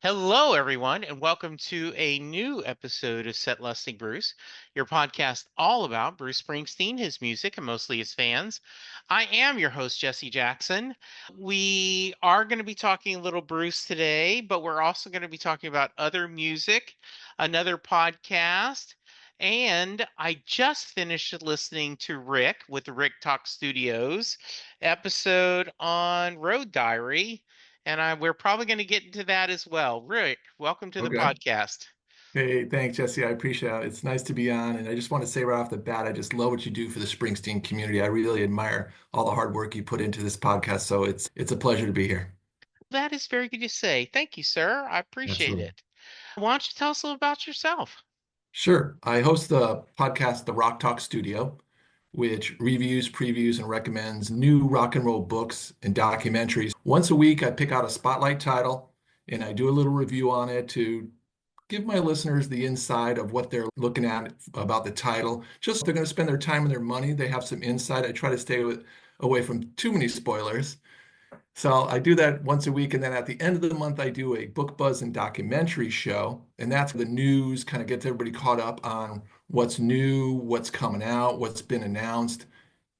Hello, everyone, and welcome to a new episode of Set Lusting Bruce, your podcast all about Bruce Springsteen, his music, and mostly his fans. I am your host, Jesse Jackson. We are going to be talking a little Bruce today, but we're also going to be talking about other music, another podcast, and I just finished listening to Rick with the RickTalk Studios episode on Road Diary. And we're probably going to get into that as well. Rick, welcome to the Okay. podcast. Hey, thanks, Jesse. I appreciate it. It's nice to be on. And I just want to say right off the bat, I just love what you do for the Springsteen community. I really admire all the hard work you put into this podcast. So it's a pleasure to be here. That is very good to say. Thank you, sir. I appreciate Absolutely. it. Why don't you tell us a little about yourself? Sure. I host the podcast, the RockTalk Studio, which reviews, previews, and recommends new rock and roll books and documentaries. Once a week, I pick out a spotlight title and I do a little review on it to give my listeners the insight of what they're looking at about the title. Just if they're going to spend their time and their money, they have some insight. I try to away from too many spoilers. So I do that once a week. And then at the end of the month, I do a book buzz and documentary show. And that's the news, kind of gets everybody caught up on what's new, what's coming out, what's been announced.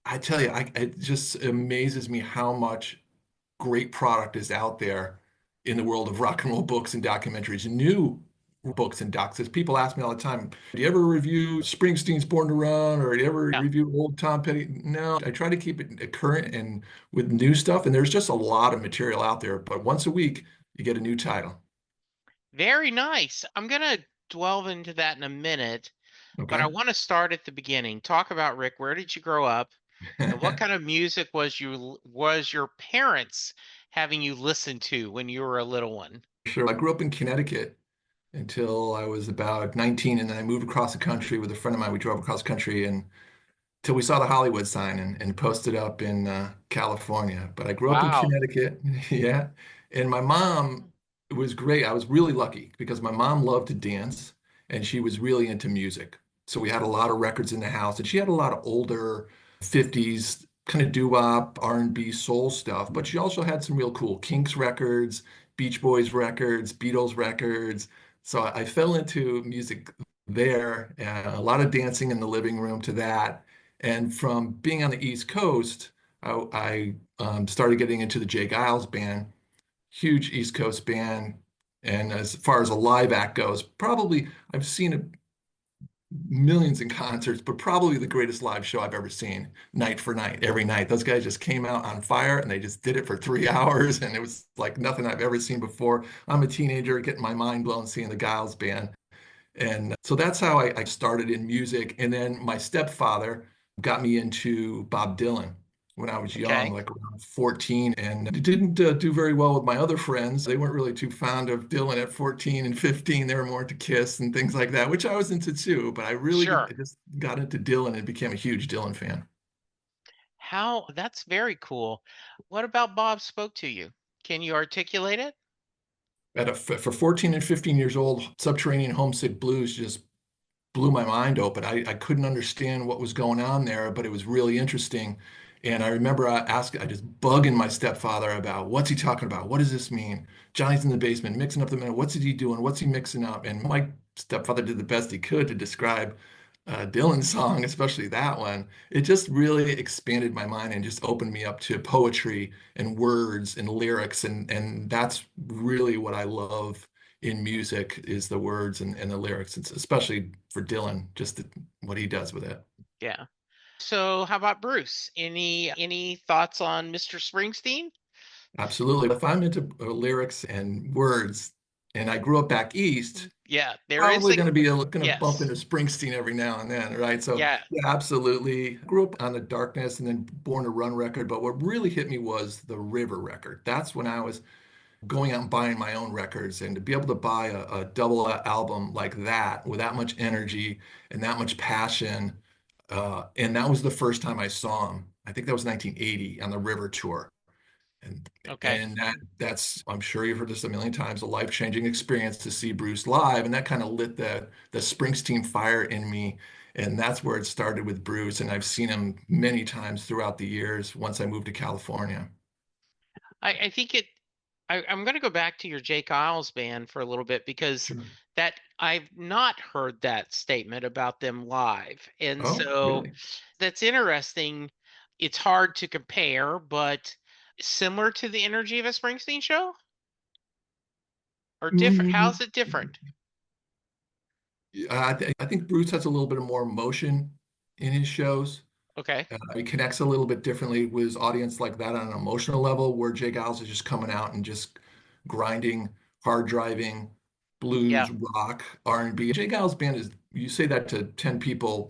I tell you, it just amazes me how much great product is out there in the world of rock and roll books and documentaries, new books and docs. As people ask me all the time, do you ever review Springsteen's Born to Run or do you ever Yeah, review old Tom Petty? No, I try to keep it current and with new stuff. And there's just a lot of material out there. But once a week, you get a new title. very nice. I'm going to delve into that in a minute, but I Okay. want to start at the beginning. Talk about Rick. Where did you grow up? And what kind of music was your parents having you listen to when you were a little one? Sure. I grew up in Connecticut until I was about 19, and then I moved across the country with a friend of mine. We drove across the country and till we saw the Hollywood sign and posted up in California. But I grew up in Wow. Connecticut, yeah. And my mom was great. I was really lucky because my mom loved to dance and she was really into music. So we had a lot of records in the house, and she had a lot of older 50s kind of doo-wop, R&B, soul stuff. But she also had some real cool Kinks records, Beach Boys records, Beatles records. So I fell into music there, a lot of dancing in the living room to that. And from being on the East Coast, I started getting into the Geils Band, huge East Coast band. And as far as a live act goes, probably I've seen millions in concerts, but probably the greatest live show I've ever seen, night for night, every night. Those guys just came out on fire and they just did it for 3 hours. And it was like nothing I've ever seen before. I'm a teenager getting my mind blown seeing the Giles Band. And so that's how I started in music. And then my stepfather got me into Bob Dylan when I was young, Okay. like around 14, and it didn't do very well with my other friends. They weren't really too fond of Dylan at 14 and 15. They were more into Kiss and things like that, which I was into too. But I Sure. just got into Dylan and became a huge Dylan fan. That's very cool. What about Bob spoke to you? Can you articulate it? For 14 and 15 years old, Subterranean Homesick Blues just blew my mind open. I couldn't understand what was going on there, but it was really interesting. And I remember I just bugging my stepfather about what's he talking about? What does this mean? Johnny's in the basement mixing up the minute. What's he doing? What's he mixing up? And my stepfather did the best he could to describe Dylan's song, especially that one. It just really expanded my mind and just opened me up to poetry and words and lyrics. And that's really what I love in music is the words and the lyrics, it's especially for Dylan, what he does with it. Yeah. So how about Bruce? Any thoughts on Mr. Springsteen? Absolutely. If I'm into lyrics and words, and I grew up back east, Yeah, there is probably a going to bump yes. into Springsteen every now and then, right? So Yeah, yeah, absolutely. Grew up on the Darkness and then Born to Run record, but what really hit me was the River record. That's when I was going out and buying my own records, and to be able to buy a double album like that with that much energy and that much passion. And that was the first time I saw him. I think that was 1980 on the River Tour. And okay. and that's I'm sure you've heard this a million times, a life-changing experience to see Bruce live. And that kind of lit the Springsteen fire in me. And that's where it started with Bruce. And I've seen him many times throughout the years once I moved to California. I think it I'm going to go back to your Geils Band for a little bit because Sure. that I've not heard that statement about them live. And Oh, so really? that's interesting. It's hard to compare, but similar to the energy of a Springsteen show or different? Mm, How's it different? I think Bruce has a little bit of more emotion in his shows. Okay. He connects a little bit differently with his audience like that on an emotional level, where Jay Giles is just coming out and just grinding, hard driving, Yeah. blues, rock, R&B. Jay Giles Band is, you say that to 10 people,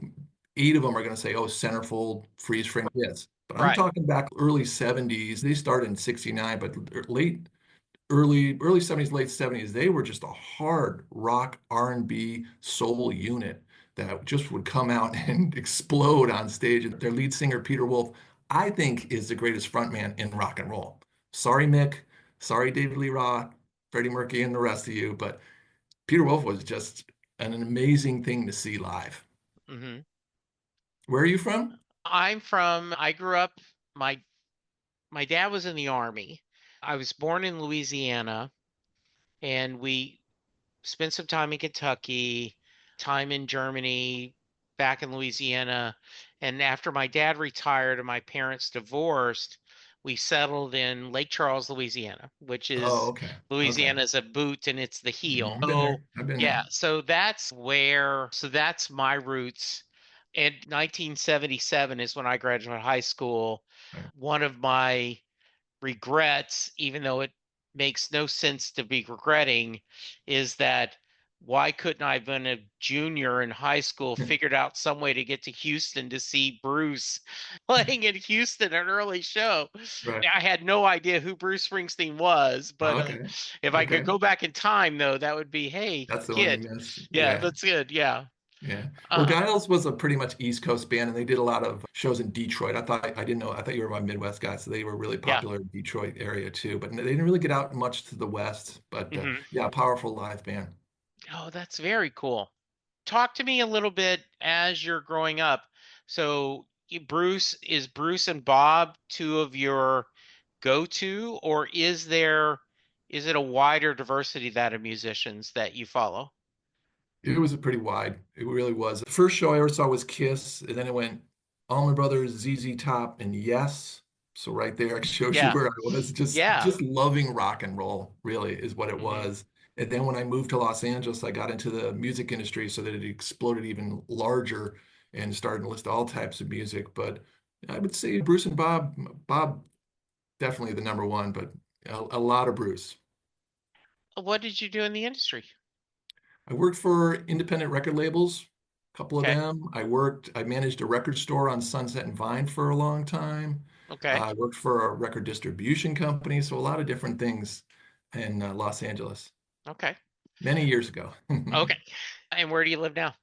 eight of them are going to say, oh, centerfold, freeze frame, yes. But I'm Right. talking back early 70s. They started in 69, but early 70s, late 70s, they were just a hard rock R&B soul unit that just would come out and explode on stage. And their lead singer, Peter Wolf, I think is the greatest frontman in rock and roll. Sorry, Mick. Sorry, David Lee Roth, Freddie Mercury, and the rest of you, but Peter Wolf was just an amazing thing to see live. Hmm. Where are you from? I grew up, my dad was in the army. I was born in Louisiana and we spent some time in Kentucky, time in Germany, back in Louisiana. And after my dad retired and my parents divorced, we settled in Lake Charles, Louisiana, which Oh, is okay. Okay. Louisiana's a boot and it's the heel. I've been So, there. I've been yeah, there. so that's my roots. And 1977 is when I graduated high school. Right. One of my regrets, even though it makes no sense to be regretting, is that why couldn't I have been a junior in high school, figured out some way to get to Houston to see Bruce playing in Houston, an early show? Right. I had no idea who Bruce Springsteen was, but Okay. if I could Okay. go back in time, though, that would be, hey, That's the one you kid. missed. Yeah, Yeah. that's good. Yeah. Yeah. Well, Uh, Giles was a pretty much East Coast band, and they did a lot of shows in Detroit. I didn't know. I thought you were my Midwest guy, so they were really yeah. popular in Detroit area too. But they didn't really get out much to the West. But Hmm. yeah, powerful live band. Oh, that's very cool. Talk to me a little bit as you're growing up. So, Bruce and Bob two of your go-to, or is it a wider diversity that of musicians that you follow? It was a pretty wide. It really was. The first show I ever saw was Kiss, and then it went Allman Brothers, ZZ Top, and Yes. So right there it shows you Yeah. where I was. Just Yeah. just loving rock and roll, really, is what it Hmm. was. And then when I moved to Los Angeles, I got into the music industry so that it exploded even larger and started to list all types of music. But I would say Bruce and Bob definitely the number one, but a lot of Bruce. What did you do in the industry? I worked for independent record labels, a couple of Okay. them. I managed a record store on Sunset and Vine for a long time. Okay. I worked for a record distribution company, so a lot of different things in Los Angeles Okay. many years ago. Okay. And where do you live now?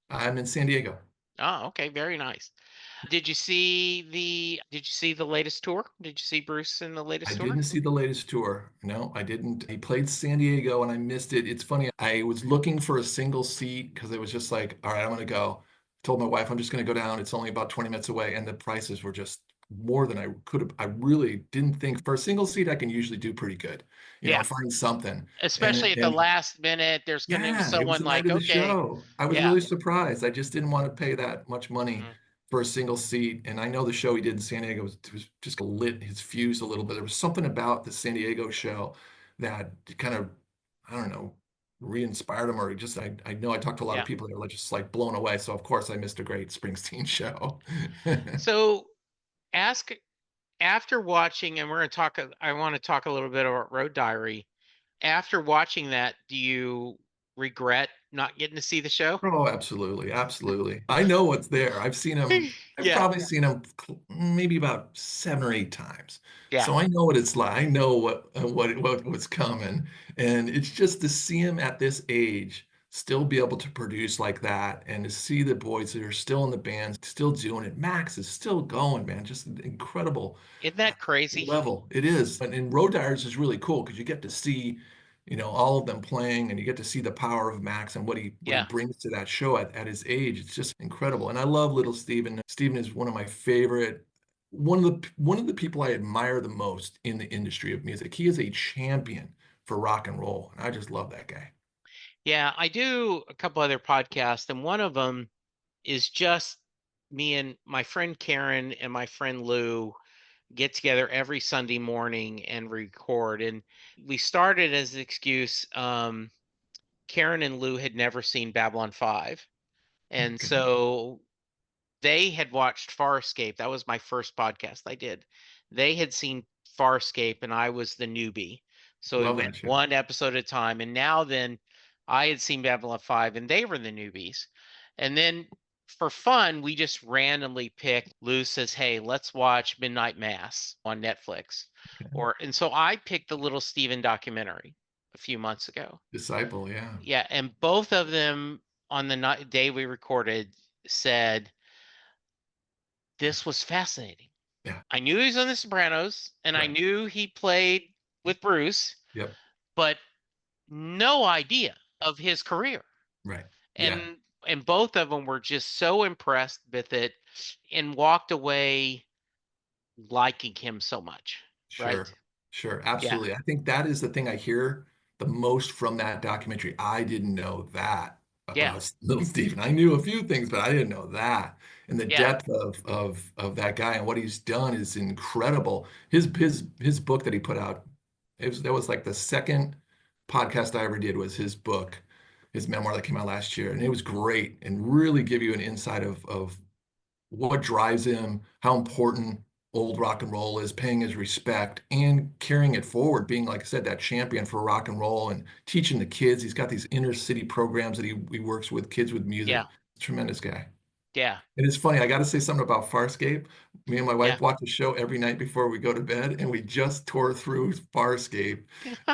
I'm in San Diego. Oh, okay. Very nice. Did you see the latest tour? Did you see Bruce in the I latest tour? didn't see the latest tour. No, I didn't. He played San Diego and I missed it. It's funny. I was looking for a single seat because it was just like, all right, I'm going to go. Told my wife, I'm just going to go down. It's only about 20 minutes away. And the prices were just more than I could have. I really didn't think for a single seat, I can usually do pretty good, Yeah. find something. Especially at the And last minute, there's gonna be yeah, it was someone the night like, of the okay, show. I was yeah. really surprised. I just didn't want to pay that much money Mhm. for a single seat. And I know the show he did in San Diego was just lit his fuse a little bit. There was something about the San Diego show that kind of, I don't know, re-inspired him or just I know I talked to a lot of Yeah. people that are just like blown away. So of course I missed a great Springsteen show. So ask after watching, and I want to talk a little bit about Road Diary. After watching that, do you regret not getting to see the show? Oh, absolutely, absolutely. I know what's there. I've seen him. I've Yeah. probably seen him maybe about 7 or 8 times. Yeah. So I know what it's like. I know what was coming, and it's just to see him at this age still be able to produce like that, and to see the boys that are still in the band, still doing it. Max is still going, man. Just an incredible Isn't uh, that crazy? level. It is, and Road Diaries is really cool because you get to see all of them playing and you get to see the power of Max and what he Yeah. brings to that show at his age. It's just incredible. And I love little Steven. Steven is one of my favorite. one of the people I admire the most in the industry of music. He is a champion for rock and roll, and I just love that guy. Yeah, I do a couple other podcasts, and one of them is just me and my friend Karen and my friend Lou get together every Sunday morning and record. And we started as an excuse. Karen and Lou had never seen Babylon 5. And Okay. so they had watched Farscape. That was my first podcast I did. They had seen Farscape, and I was the newbie. So we Love went that show. one episode at a time. And now then, I had seen Babylon 5, and they were the newbies. And then for fun, we just randomly picked. Lou says, "Hey, let's watch Midnight Mass on Netflix." And so I picked the Little Steven documentary a few months ago. Disciple, yeah. Yeah, and both of them on the day we recorded said this was fascinating. Yeah. I knew he was on The Sopranos, and I Right. knew he played with Bruce, Yep. but no idea of his career. Right. Yeah. And both of them were just so impressed with it and walked away liking him so much. Right? Sure. Sure. Yeah. Absolutely. I think that is the thing I hear the most from that documentary. I didn't know that Yeah. about Little Steven. I knew a few things, but I didn't know that. And the Yeah. depth of that guy and what he's done is incredible. His book that he put out, that was like the second podcast I ever did was his book, his memoir that came out last year. And it was great and really give you an insight of what drives him, how important old rock and roll is, paying his respect and carrying it forward, being, like I said, that champion for rock and roll and teaching the kids. He's got these inner city programs that he works with kids with music. Yeah. Tremendous guy. Yeah. And it's funny, I got to say something about Farscape. Me and my Yeah. wife watch a show every night before we go to bed, and we just tore through Farscape,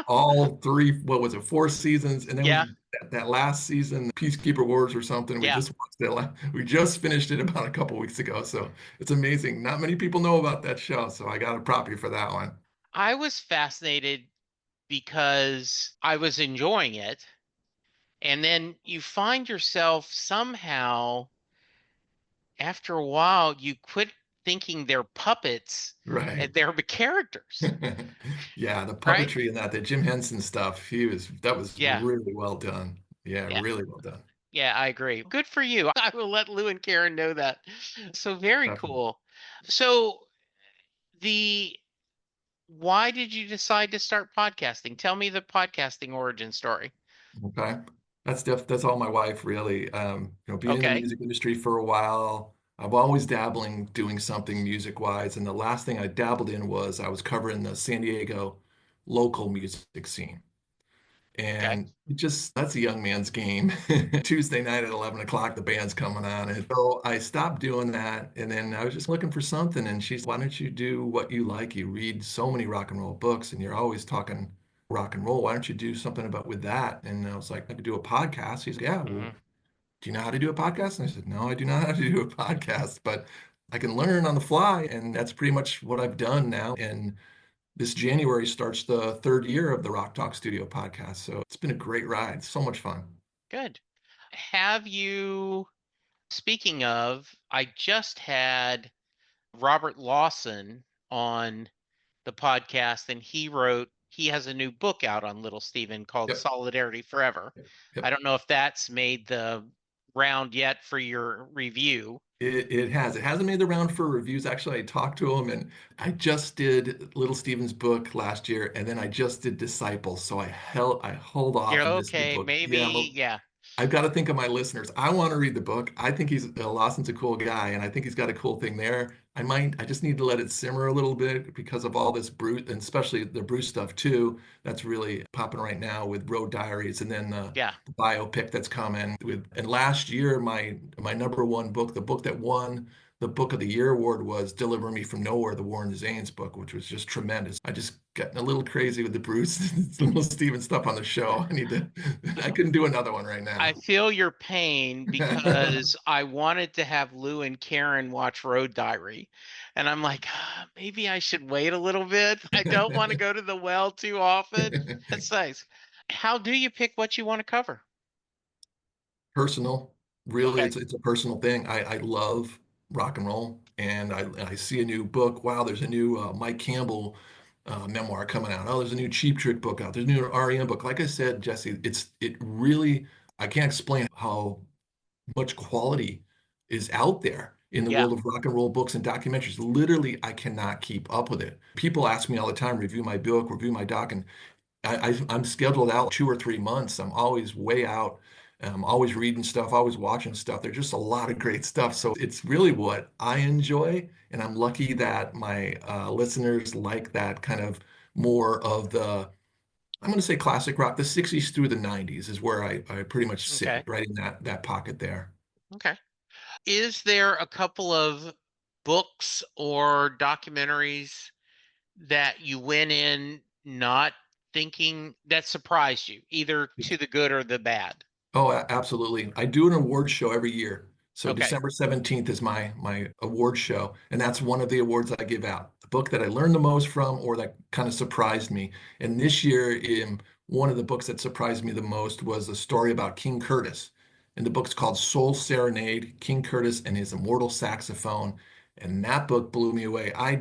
all three, what was it, four seasons, and then Yeah. that last season, Peacekeeper Wars or something. We Yeah. just watched it. We just finished it about a couple weeks ago, so it's amazing. Not many people know about that show, so I got to prop you for that one. I was fascinated because I was enjoying it. And then you find yourself somehow, after a while, you quit thinking they're puppets and Right. they're the characters, Yeah, the right? puppetry and that Jim Henson stuff, that was Yeah. really well done. Yeah, Yeah. really well done. Yeah, I agree. Good for you. I will let Lou and Karen know that. So very Definitely. cool. So the why did you decide to start podcasting? Tell me the podcasting origin story. Okay. That's all my wife really. Being in the Okay. music industry for a while, I've always dabbling doing something music wise. And the last thing I dabbled in was I was covering the San Diego local music scene. Okay. And that's a young man's game. Tuesday night at 11 o'clock, the band's coming on. And so I stopped doing that. And then I was just looking for something. And she's, why don't you do what you like? You read so many rock and roll books and you're always talking rock and roll. Why don't you do something about with that? And I was like, I could do a podcast. He's like, yeah, well, Hmm. do you know how to do a podcast? And I said, no, I do not know how to do a podcast, but I can learn on the fly. And that's pretty much what I've done now. And this January starts the third year of the RockTalk Studio podcast. So it's been a great ride. So much fun. Good. Have you, speaking of, I just had Robert Lawson on the podcast, and he has a new book out on Little Steven called Yep. Solidarity Forever. Yep. I Yep. don't know if that's made the round yet for your review. It has. It hasn't made the round for reviews. Actually, I talked to him and I just did Little Steven's book last year and then I just did Disciples. So I hold You're off on this new okay, book. Yeah, maybe, well, yeah, I've got to think of my listeners. I want to read the book. I think Lawson's a cool guy, and I think he's got a cool thing there. I just need to let it simmer a little bit because of all this Bruce, and especially the Bruce stuff too. That's really popping right now with Road Diaries, and then yeah. the biopic that's coming with. And last year, my number one book, the book that won the Book of the Year award was Deliver Me from Nowhere, the Warren Zanes book, which was just tremendous. I just got a little crazy with the Bruce, Little Steven stuff on the show. I couldn't do another one right I now. feel your pain because I wanted to have Lou and Karen watch Road Diary. And I'm like, maybe I should wait a little bit. I don't want to go to the well too often. That's nice. How do you pick what you want to cover? Personal, really, Okay. it's a personal thing. I love rock and roll, and I see a new book. Wow, there's a new Mike Campbell memoir coming out. Oh, there's a new Cheap Trick book out. There's a new REM book. Like I said, Jesse, it really, I can't explain how much quality is out there in the Yeah. world of rock and roll books and documentaries. Literally, I cannot keep up with it. People ask me all the time, review my book, review my doc, and I'm scheduled out 2 or 3 months. I'm always way out. I'm always reading stuff, always watching stuff. There's just a lot of great stuff. So it's really what I enjoy. And I'm lucky that my listeners like that kind of more of the, I'm going to say classic rock, the 60s through the 90s is where I pretty much sit Okay. right in that pocket there. Okay. Is there a couple of books or documentaries that you went in not thinking that surprised you, either to the good or the bad? Oh, absolutely. I do an award show every year. So Okay. December 17th is my award show, and that's one of the awards I give out. The book that I learned the most from or that kind of surprised me. And this year, one of the books that surprised me the most was a story about King Curtis. And the book's called Soul Serenade, King Curtis and His Immortal Saxophone. And that book blew me away. I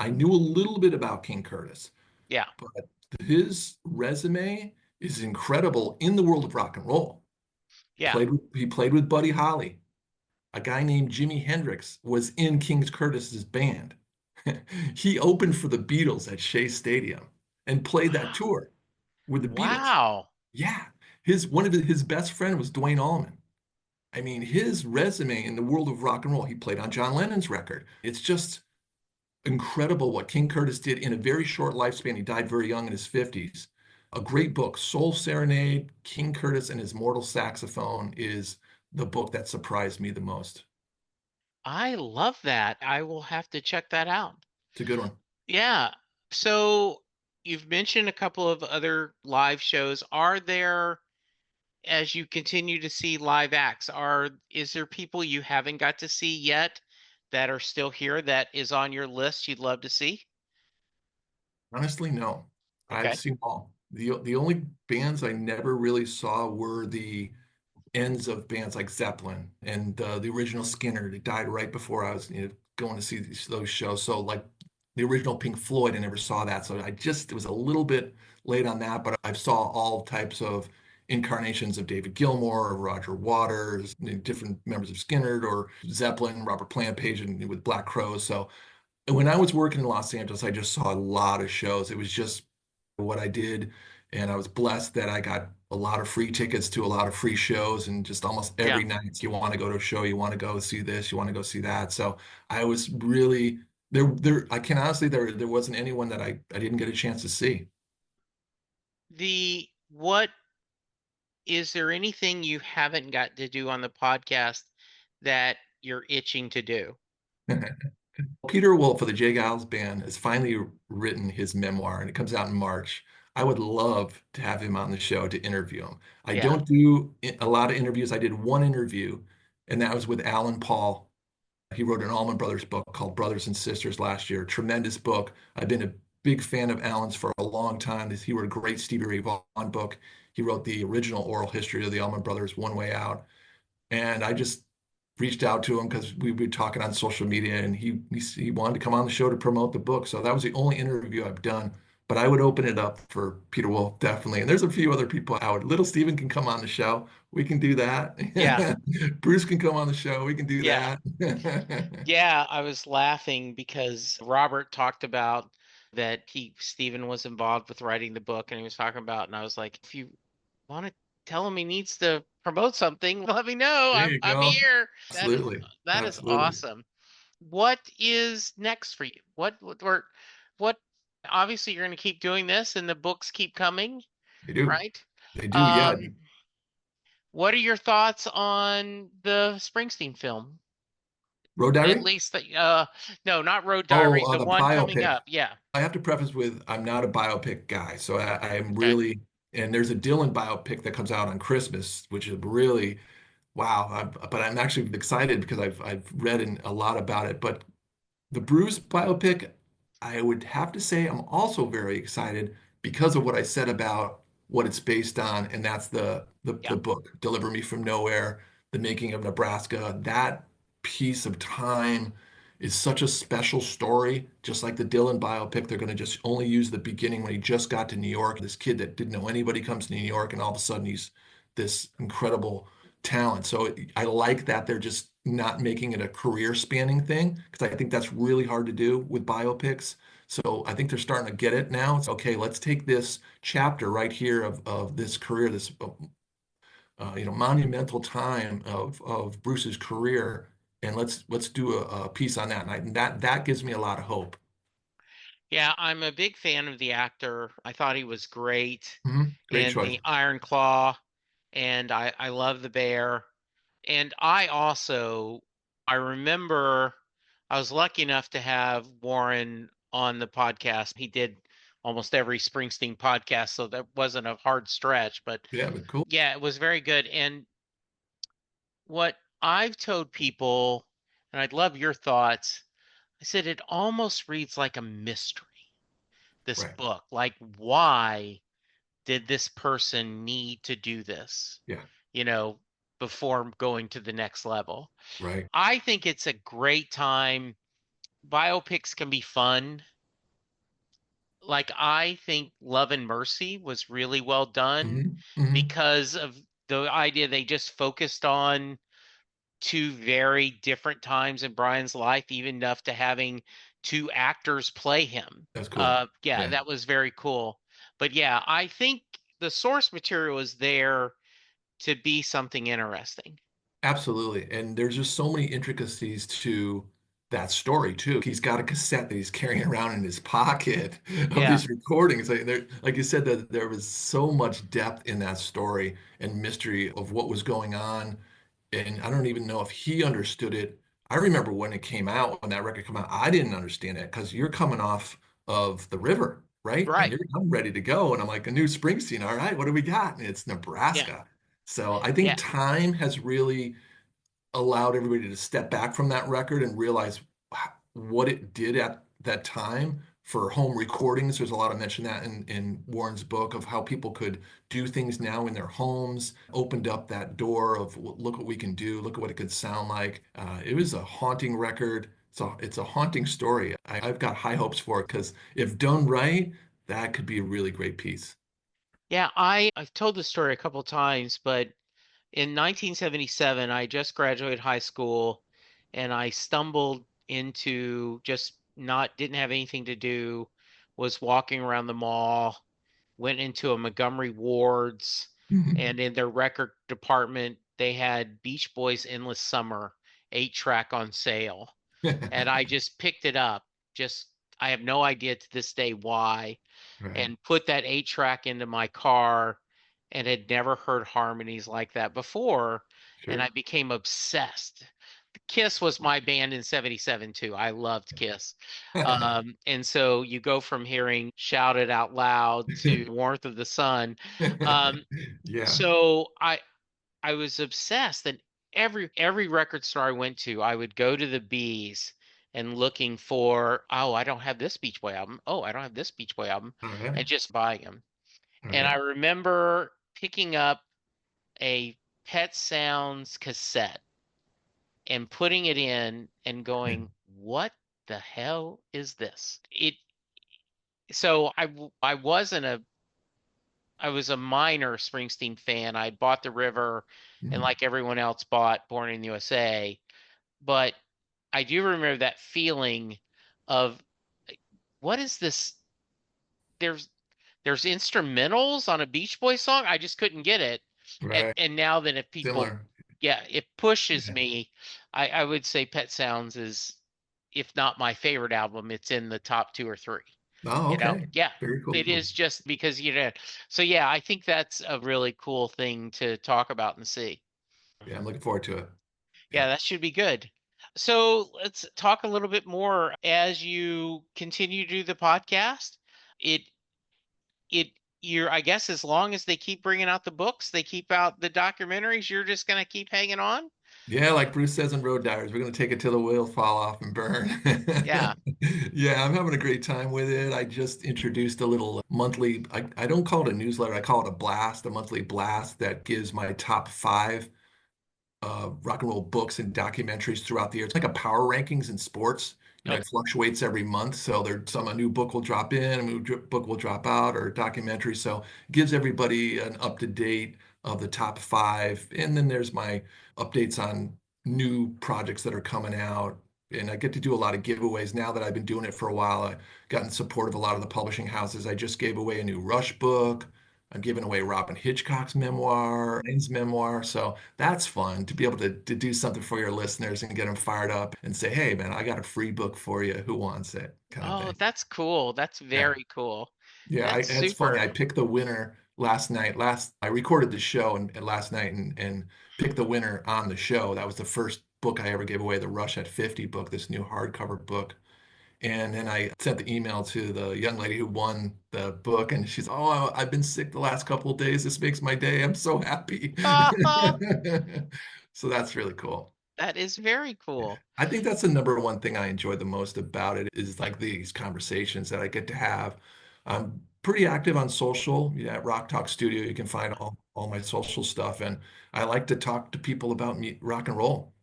knew a little bit about King Curtis, Yeah. but his resume is incredible in the world of rock and roll. Yeah. He played with Buddy Holly. A guy named Jimi Hendrix was in King Curtis's band. He opened for the Beatles at Shea Stadium and played that tour with the Beatles. Wow. Yeah, his best friend was Duane Allman. I mean, his resume in the world of rock and roll, he played on John Lennon's record. It's just incredible what King Curtis did in a very short lifespan. He died very young in his 50s. A great book, Soul Serenade, King Curtis and His Mortal Saxophone is the book that surprised me the most. I love that. I will have to check that out. It's a good one. Yeah. So you've mentioned a couple of other live shows. Are there, as you continue to see live acts, is there people you haven't got to see yet that are still here that is on your list you'd love to see? Honestly, no. I've Okay. seen all. The only bands I never really saw were the ends of bands like Zeppelin and the original Skinner. They died right before I was going to see those shows. So like the original Pink Floyd, I never saw that. So it was a little bit late on that, but I saw all types of incarnations of David Gilmour or Roger Waters, different members of Skinner or Zeppelin, Robert Plant, Page, and with Black Crowes. So when I was working in Los Angeles, I just saw a lot of shows. It was just what I did. And I was blessed that I got a lot of free tickets to a lot of free shows. And just almost Yeah. every night, you want to go to a show, you want to go see this, you want to go see that. So I was really I can honestly, there wasn't anyone that I didn't get a chance to see. What is there anything you haven't got to do on the podcast that you're itching to do? Peter Wolf of the Geils Band has finally written his memoir, and it comes out in March. I would love to have him on the show to interview him. I Yeah. don't do a lot of interviews. I did one interview, and that was with Alan Paul. He wrote an Allman Brothers book called Brothers and Sisters last year. Tremendous book. I've been a big fan of Alan's for a long time. He wrote a great Stevie Ray Vaughan book. He wrote the original oral history of the Allman Brothers, One Way Out. And I just reached out to him because we were talking on social media, and he wanted to come on the show to promote the book. So that was the only interview I've done. But I would open it up for Peter Wolf, definitely. And there's a few other people I would. Little Steven can come on the show. We can do that. Yeah. Bruce can come on the show. We can do Yeah. that. Yeah, I was laughing because Robert talked about that Stephen was involved with writing the book and he was talking about, and I was like, if you want to tell him he needs to promote something, let me know. There I'm you I'm go. here. Absolutely. That is Absolutely. awesome. What is next for you? What obviously you're going to keep doing this and the books keep coming, They do. right? They do. Yeah. Um, what are your thoughts on the Springsteen film? Road At Diary? least the no, not Road Oh, Diary, the the one coming biopic. up. Yeah. I have to preface with I'm not a biopic guy, so I'm Okay. really and there's a Dylan biopic that comes out on Christmas, which is really wow. But I'm actually excited because I've read a lot about it. But the Bruce biopic, I would have to say I'm also very excited because of what I said about what it's based on, and that's the Yeah. book, Deliver Me from Nowhere, The Making of Nebraska. That piece of time. Is such a special story. Just like the Dylan biopic, they're going to just only use the beginning when he just got to New York. This kid that didn't know anybody comes to New York, and all of a sudden he's this incredible talent. So I like that they're just not making it a career spanning thing, because I think that's really hard to do with biopics. So I think they're starting to get it now. It's okay, let's take this chapter right here of this career, this monumental time of Bruce's career, and let's do a piece on that. And that gives me a lot of hope. Yeah, I'm a big fan of the actor. I thought he was great Great in choice. the Iron Claw, and I love the bear. And I remember I was lucky enough to have Warren on the podcast. He did almost every Springsteen podcast, so that wasn't a hard stretch, but Yeah, but cool. yeah, it was very good. And what I've told people, and I'd love your thoughts, I said it almost reads like a mystery, this Right. book. Like, why did this person need to do this, Yeah. you know, before going to the next level? Right. I think it's a great time. Biopics can be fun. Like, I think Love and Mercy was really well done Hmm. because of the idea they just focused on two very different times in Brian's life, even enough to having two actors play him. That's cool. Yeah, Yeah. that was very cool. But yeah, I think the source material is there to be something interesting. Absolutely. And there's just so many intricacies to that story too. He's got a cassette that he's carrying around in his pocket of Yeah, these recordings. Like you said, that there was so much depth in that story and mystery of what was going on. And I don't even know if he understood it. I remember when it came out, when that record came out, I didn't understand it because you're coming off of the river, right? And right. I'm ready to go. And I'm like, a new Springsteen. All right, what do we got? And it's Yeah, Nebraska. So I think yeah, time has really allowed everybody to step back from that record and realize what it did at that time for home recordings. There's a lot of mention that in Warren's book of how people could do things now in their homes, opened up that door of look what we can do, look at what it could sound like. It was a haunting record. It's a haunting story. I've got high hopes for it because if done right, that could be a really great piece. yeah. I've told this story a couple times, but in 1977, I just graduated high school and I stumbled into just not didn't have anything to do, was walking around the mall, went into a Montgomery Ward's, and in their record department, they had Beach Boys' Endless Summer 8-track on sale. And I just picked it up. Just, I have no idea to this day why, Right. and put that 8-track into my car and had never heard harmonies like that before. And I Sure. became obsessed. Kiss was my band in 77 too. I loved Kiss. And so you go from hearing Shout It Out Loud to Warmth of the Sun. Um, Yeah. so I was obsessed, and every record store I went to, I would go to the Bees and looking for, oh, I don't have this Beach Boy album. Oh, I don't have this Beach Boy album, All right. and just buying them. All And I right. remember picking up a Pet Sounds cassette and putting it in and Yeah. going, what the hell is this? I wasn't I was a minor Springsteen fan. I bought The River and Mhm. like everyone else bought Born in the USA, but I do remember that feeling of what is this? There's there's instrumentals on a Beach Boy song. I just couldn't get it. And Right. now that if people, Similar. yeah, it pushes Yeah. me. I would say Pet Sounds is, if not my favorite album, it's in the top two or three. Oh, okay. Yeah, Very it cool. is just because so yeah, I think that's a really cool thing to talk about and see. Yeah, I'm looking forward to it. Yeah, Yeah. that should be good. So let's talk a little bit more as you continue to do the podcast. It it you're, I guess, as long as they keep bringing out the books, they keep out the documentaries, you're just gonna keep hanging on. Yeah, like Bruce says in Road Diaries, we're going to take it till the wheels fall off and burn. Yeah, Yeah, I'm having a great time with it. I just introduced a little monthly, I don't call it a newsletter, I call it a blast, a monthly blast that gives my top five rock and roll books and documentaries throughout the year. It's like a power rankings in sports. Oh, It fluctuates every month. So a new book will drop in, a new book will drop out, or a documentary. So it gives everybody an up to date of the top five. And then there's my updates on new projects that are coming out. And I get to do a lot of giveaways now that I've been doing it for a while. I've gotten support of a lot of the publishing houses. I just gave away a new Rush book. I'm giving away Robin Hitchcock's memoir, his memoir. So that's fun to be able to do something for your listeners and get them fired up and say, hey, man, I got a free book for you. Who wants it? Kind of oh, thing. that's cool. That's Yeah. very cool. Yeah. That's It's funny. super. I picked the winner last night. I recorded the show and last night and picked the winner on the show. That was the first book I ever gave away, the Rush at 50 book, this new hardcover book. And then I sent the email to the young lady who won the book, and she's, "Oh, I've been sick the last couple of days. This makes my day. I'm so happy." So that's really cool. That is very cool. I think that's the number one thing I enjoy the most about it is like these conversations that I get to have. I'm pretty active on social. Yeah, at RockTalk Studio, you can find all my social stuff, and I like to talk to people about rock and roll.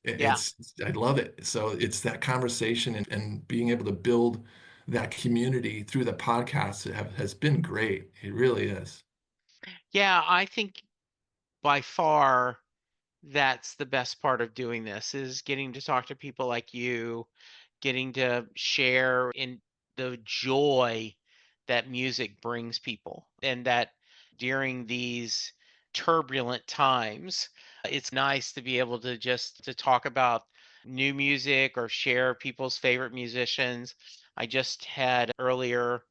Yeah. I love it. So it's that conversation and being able to build that community through the podcast has been great. It really is. Yeah, I think by far that's the best part of doing this is getting to talk to people like you, getting to share in the joy that music brings people, and that during these turbulent times, it's nice to be able to just to talk about new music or share people's favorite musicians. I just had earlier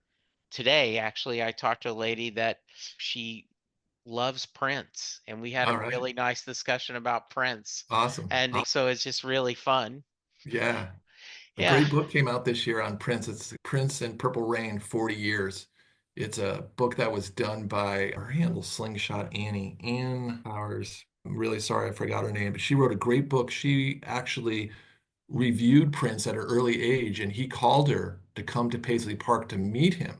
today, actually, I talked to a lady that she loves Prince, and we had All a right. really nice discussion about Prince. Awesome. And so it's just really fun. Yeah. A Yeah. great book came out this year on Prince. It's Prince and Purple Rain, 40 Years. It's a book that was done by her handle Slingshot Ann Powers. I'm really sorry I forgot her name, but she wrote a great book. She actually reviewed Prince at her early age, and he called her to come to Paisley Park to meet him.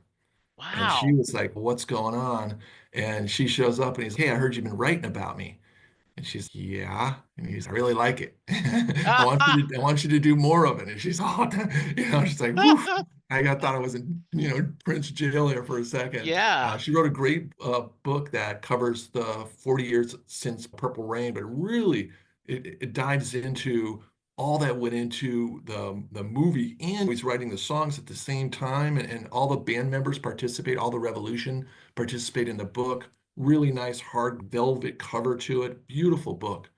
And she Wow. was like, "What's going on?" And she shows up and he's, "Hey, I heard you've been writing about me." And she's, "Yeah." And he's, "I really like it. I want you to do more of it." And she's, "Oh," she's like, "Woof." Thought I was in, Prince jail here for a second. Yeah. She wrote a great book that covers the 40 years since Purple Rain, but really it dives into all that went into the movie, and he's writing the songs at the same time, and all the band members participate, all the Revolution participate in the book. Really nice hard velvet cover to it. Beautiful book.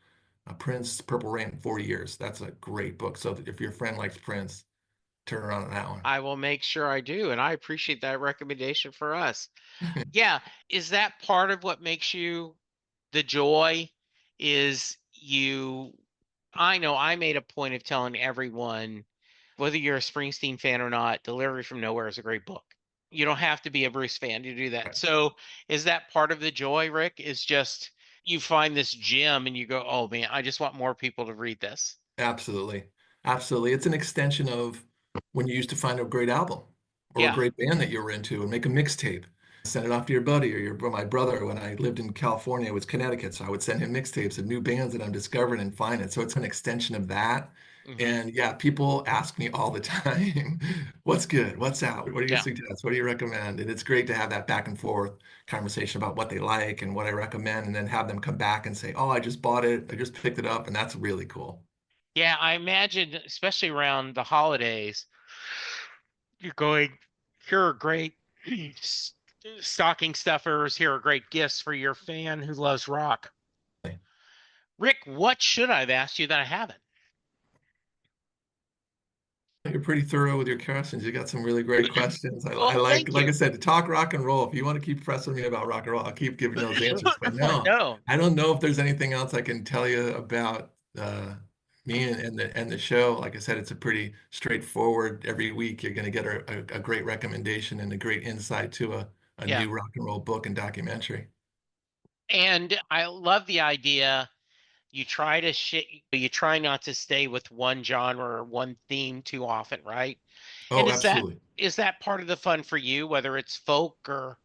Prince, Purple Rain, 40 Years. That's a great book. So if your friend likes Prince, turn around on that one. I will make sure I do, and I appreciate that recommendation for us. Yeah, is that part of what makes you the joy? Is you I know I made a point of telling everyone, whether you're a Springsteen fan or not, Delivery from Nowhere is a great book. You don't have to be a Bruce fan to do that. So is that part of the joy, Rick? Is just you find this gem and you go, oh man, I just want more people to read this. Absolutely. Absolutely. It's an extension of when you used to find a great album or a Yeah. great band that you were into and make a mixtape. Send it off to your buddy or my brother. When I lived in California, it was Connecticut. So I would send him mixtapes of new bands that I'm discovering and finding. So it's an extension of that. Hmm. And yeah, people ask me all the time, what's good? What's out? What do you Yeah. suggest? What do you recommend? And it's great to have that back and forth conversation about what they like and what I recommend, and then have them come back and say, oh, I just bought it. I just picked it up. And that's really cool. Yeah, I imagine, especially around the holidays, you're going, here are great s- stocking stuffers, here are great gifts for your fan who loves rock. Rick, what should I have asked you that I haven't? You're pretty thorough with your questions. You got some really great questions. I Well, thank like I you. said, to talk rock and roll. If you want to keep pressing me about rock and roll, I'll keep giving those answers. But no, No. I don't know if there's anything else I can tell you about me and the show. Like I said, it's a pretty straightforward. Every week, you're going to get a great recommendation and a great insight to a Yeah. new rock and roll book and documentary. And I love the idea you try not to stay with one genre or one theme too often, right? And Oh, absolutely. is that part of the fun for you, whether it's folk or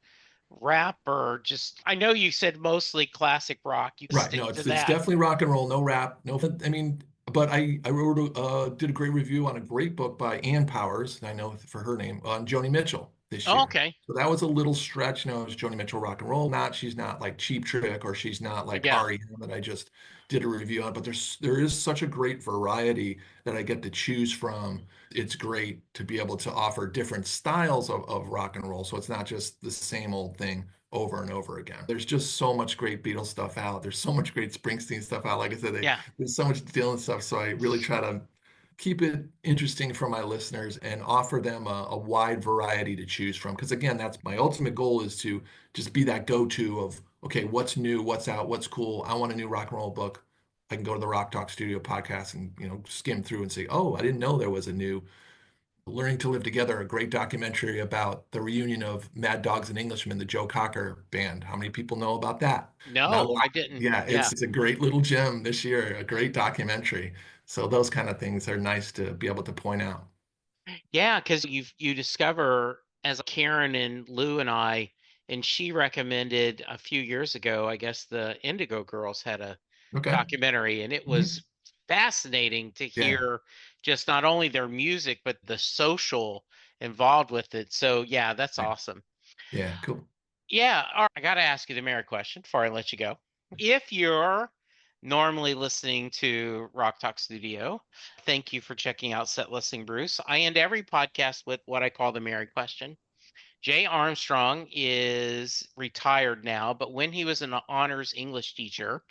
rap or just, I know you said mostly classic rock. You Right. stick No, to it's that. definitely rock and roll, no rap, no. I mean, but I wrote did a great review on a great book by Ann Powers, and I know for her name, on Joni Mitchell this Oh, year. okay. So that was a little stretch. Is Joni Mitchell rock and roll? Not, she's not like Cheap Trick, or she's not like Yeah. REM that I just did a review on. But there is such a great variety that I get to choose from. It's great to be able to offer different styles of rock and roll. So it's not just the same old thing over and over again. There's just so much great Beatles stuff out. There's so much great Springsteen stuff out. Like I said, Yeah. there's so much Dylan stuff. So I really try to keep it interesting for my listeners and offer them a wide variety to choose from. Because again, that's my ultimate goal, is to just be that go-to of, okay, what's new, what's out, what's cool. I want a new rock and roll book. I can go to the RockTalk Studio podcast and skim through and say, oh, I didn't know there was a new Learning to Live Together, a great documentary about the reunion of Mad Dogs and Englishmen, the Joe Cocker band. How many people know about that? Not a No, lot. I didn't. Yeah, Yeah. it's a great little gem this year, a great documentary. So those kind of things are nice to be able to point out. Yeah, because you discover, as Karen and Lou and I, and she recommended a few years ago, I guess the Indigo Girls had a Okay. documentary, and it Mhm. was fascinating to Yeah. hear just not only their music, but the social involved with it. So yeah, that's Yeah. awesome. Yeah. Cool. Yeah, all right, I got to ask you the Mary question before I let you go. If you're normally listening to Rock Talk Studio, thank you for checking out Set Listing Bruce. I end every podcast with what I call the Mary question. Jay Armstrong is retired now, but when he was an honors English teacher,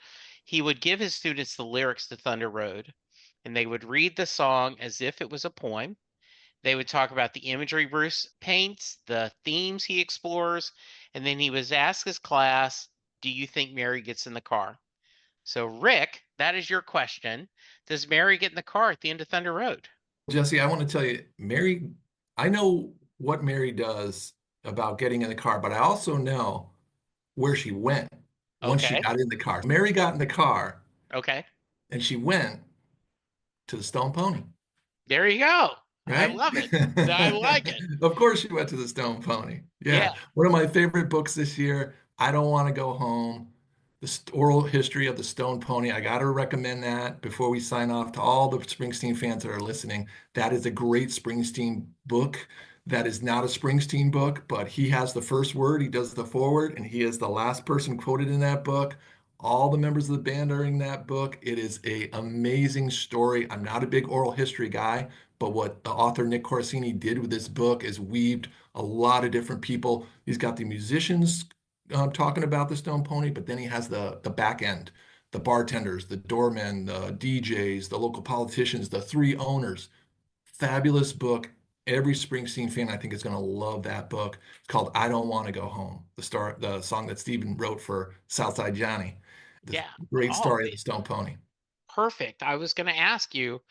he would give his students the lyrics to Thunder Road, and they would read the song as if it was a poem. They would talk about the imagery Bruce paints, the themes he explores, and then he was asked his class, "Do you think Mary gets in the car?" So, Rick, that is your question. Does Mary get in the car at the end of Thunder Road? Jesse, I want to tell you, Mary, I know what Mary does about getting in the car, but I also know where she went once she Okay. got in the car. Mary got in the car Okay. and she went to the Stone Pony. There you go. I Right? love it. I like it. Of course she went to the Stone Pony. Yeah. Yeah. One of my favorite books this year, I Don't Want to Go Home, the oral history of the Stone Pony. I got to recommend that before we sign off to all the Springsteen fans that are listening. That is a great Springsteen book. That is not a Springsteen book, but he has the first word, he does the foreword, and he is the last person quoted in that book. All the members of the band are in that book. It is a amazing story. I'm not a big oral history guy, but what the author Nick Corsini did with this book is weaved a lot of different people. He's got the musicians talking about the Stone Pony, but then he has the back end, the bartenders, the doormen, the DJs, the local politicians, the three owners. Fabulous book. Every Springsteen fan, I think, is going to love that book. It's called "I Don't Want to Go Home," the song that Stephen wrote for Southside Johnny. The Yeah. great Oh, story of the Stone Pony. perfect. I was going to ask you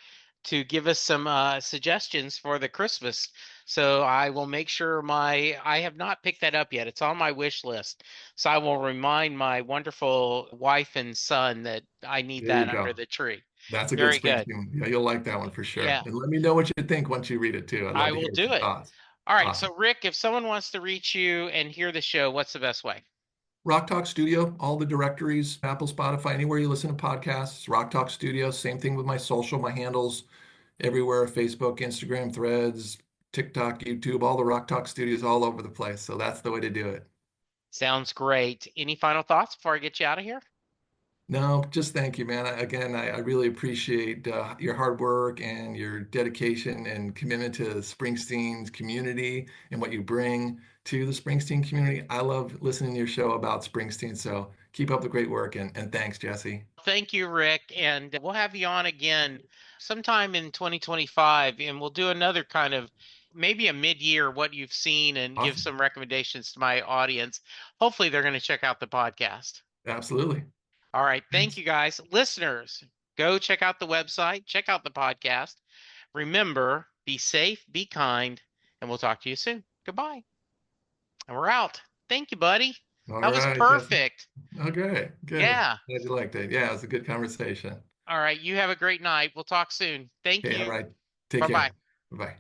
to give us some suggestions for the Christmas. So I will make sure I have not picked that up yet. It's on my wish list. So I will remind my wonderful wife and son that I need There you that under go. the tree. That's a good Very good. Springsteen one. Yeah, you'll like that one for sure. Yeah, And let me know what you think once you read it too. I'd love I to will hear do your it. thoughts. All right. Awesome. So Rick, if someone wants to reach you and hear the show, what's the best way? Rock Talk Studio, all the directories, Apple, Spotify, anywhere you listen to podcasts, Rock Talk Studio. Same thing with my social, my handles everywhere, Facebook, Instagram, Threads, TikTok, YouTube, all the Rock Talk Studios all over the place. So that's the way to do it. Sounds great. Any final thoughts before I get you out of here? No, just thank you, man. Again, I really appreciate your hard work and your dedication and commitment to Springsteen's community and what you bring to the Springsteen community. I love listening to your show about Springsteen. So keep up the great work, and thanks, Jesse. Thank you, Rick. And we'll have you on again sometime in 2025, and we'll do another kind of maybe a mid-year what you've seen and give Awesome. some recommendations to my audience. Hopefully, they're going to check out the podcast. Absolutely. All right. Thank Thanks. you, guys. Listeners, go check out the website, check out the podcast. Remember, be safe, be kind, and we'll talk to you soon. Goodbye. And we're out. Thank you, buddy. All That was right, Jesse. perfect. Okay, good. Yeah. Glad you liked it. Yeah, it was a good conversation. All right. You have a great night. We'll talk soon. Thank Okay, all you. right. Take Bye bye. care. Bye-bye.